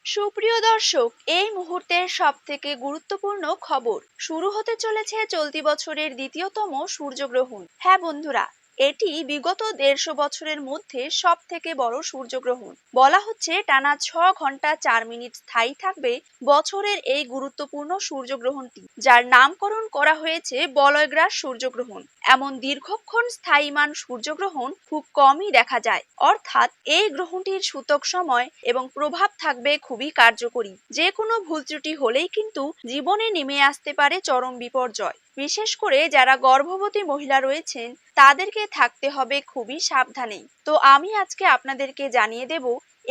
সুপ্রিয় দর্শক, এই মুহূর্তের সবথেকে গুরুত্বপূর্ণ খবর। শুরু হতে চলেছে চলতি বছরের দ্বিতীয়তম সূর্যগ্রহণ। হ্যাঁ বন্ধুরা, এটি বিগত ১৫০ বছরের মধ্যে সব থেকে বড় সূর্যগ্রহণ। বলা হচ্ছে টানা ৬ ঘন্টা ৪ মিনিট স্থায়ী থাকবে বছরের এই গুরুত্বপূর্ণ সূর্যগ্রহণটি, যার নামকরণ করা হয়েছে বলয়গ্রাস সূর্যগ্রহণ। এমন দীর্ঘক্ষণ স্থায়ীমান সূর্যগ্রহণ খুব কমই দেখা যায়, অর্থাৎ এই গ্রহণটির সূতক সময় এবং প্রভাব থাকবে খুবই কার্যকরী। যে কোনো ভুল ত্রুটি হলেই কিন্তু জীবনে নেমে আসতে পারে চরম বিপর্যয়। বিশেষ করে যারা গর্ভবতী মহিলা রয়েছেন, তাদেরকে থাকতে হবে খুবই সাবধানে। তো আমি আজকে আপনাদেরকে জানিয়ে দেব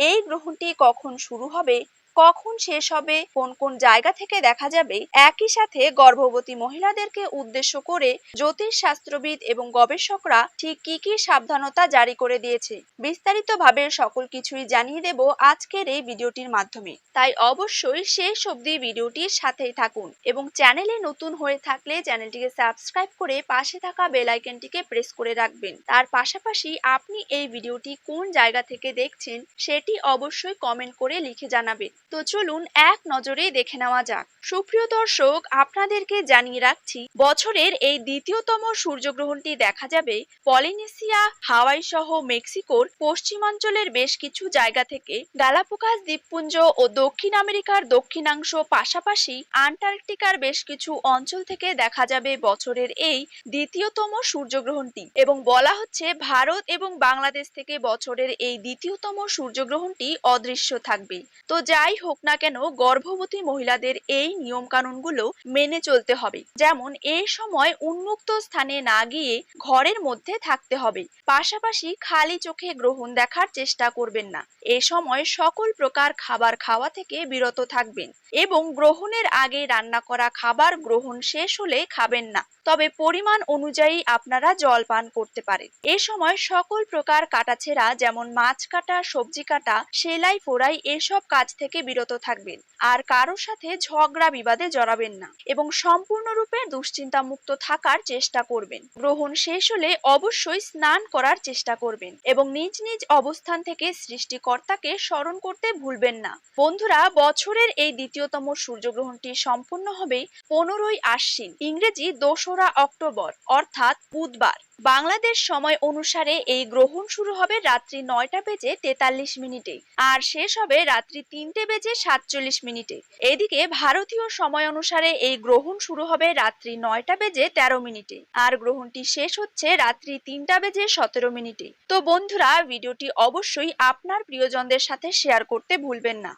এই গ্রহণটি কখন শুরু হবে, কখন শেষ হবে, কোন কোন জায়গা থেকে দেখা যাবে। একই সাথে গর্ভবতী মহিলাদেরকে উদ্দেশ্য করে জ্যোতিষ শাস্ত্রবিদ এবং গবেষকরা ঠিক কি কি সাবধানতা জারি করে দিয়েছে, বিস্তারিতভাবে সকল কিছুই জানিয়ে দেব আজকের এই ভিডিওটির মাধ্যমে। তাই অবশ্যই শেষ অবধি ভিডিওটির সাথেই থাকুন এবং চ্যানেলে নতুন হয়ে থাকলে চ্যানেলটিকে সাবস্ক্রাইব করে পাশে থাকা বেল আইকনটিকে প্রেস করে রাখবেন। তার পাশাপাশি আপনি এই ভিডিওটি কোন জায়গা থেকে দেখছেন সেটি অবশ্যই কমেন্ট করে লিখে জানাবেন। তো চলুন এক নজরে দেখে নেওয়া যাক। সুপ্রিয় দর্শক, আপনাদেরকে জানিয়ে রাখছি, বছরের এই দ্বিতীয়তম সূর্যগ্রহণটি দেখা যাবে পলিনেশিয়া, হাওয়াই সহ মেক্সিকোর পশ্চিমাঞ্চলের বেশ কিছু জায়গা থেকে, গালাপাগোস দ্বীপপুঞ্জ ও দক্ষিণ আমেরিকার দক্ষিণাংশ, পাশাপাশি আন্টার্কটিকার বেশ কিছু অঞ্চল থেকে দেখা যাবে বছরের এই দ্বিতীয়তম সূর্যগ্রহণটি। এবং বলা হচ্ছে ভারত এবং বাংলাদেশ থেকে বছরের এই দ্বিতীয়তম সূর্যগ্রহণটি অদৃশ্য থাকবে। তো যাই হোক না কেন, গর্ভবতী মহিলাদের এই নিয়ম কানুনগুলো মেনে চলতে হবে। যেমন এই সময় উন্মুক্ত স্থানে না গিয়ে ঘরের মধ্যে থাকতে হবে। পাশাপাশি খালি চোখে গ্রহণ দেখার চেষ্টা করবেন না। এ সময় সকল প্রকার খাবার খাওয়া থেকে বিরত থাকবেন এবং গ্রহণের আগে রান্না করা খাবার গ্রহণ শেষ হলে খাবেন না, তবে পরিমাণ অনুযায়ী আপনারা জল পান করতে পারেন। এ সময় সকল প্রকার কাটাছেঁড়া, যেমন মাছ কাটা, সবজি কাটা, সেলাই ফোড়াই, এসব কাজ থেকে বিরত থাকবেন। আর কারোর সাথে ঝগড়া বিবাদে জড়াবেন না এবং সম্পূর্ণরূপে দুশ্চিন্তা মুক্ত থাকার চেষ্টা করবেন। গ্রহণ শেষ হলে অবশ্যই স্নান করার চেষ্টা করবেন এবং নিজ নিজ অবস্থান থেকে সৃষ্টিকর্তাকে স্মরণ করতে ভুলবেন না। বন্ধুরা, বছরের এই দ্বিতীয়তম সূর্যগ্রহণটি সম্পূর্ণ হবে 15ই আশ্বিন, ইংরেজি 2রা অক্টোবর, অর্থাৎ বুধবার। বাংলাদেশ সময় অনুসারে এই গ্রহণ শুরু হবে রাত্রি 9টা বেজে 43 মিনিটে আর শেষ হবে রাত্রি 3টে বেজে 47 মিনিটে। এদিকে ভারতীয় সময় অনুসারে এই গ্রহণ শুরু হবে রাত্রি 9টা বেজে 13 মিনিটে আর গ্রহণটি শেষ হচ্ছে রাত্রি 3টা বেজে 17 মিনিটে। তো বন্ধুরা, ভিডিওটি অবশ্যই আপনার প্রিয়জনদের সাথে শেয়ার করতে ভুলবেন না।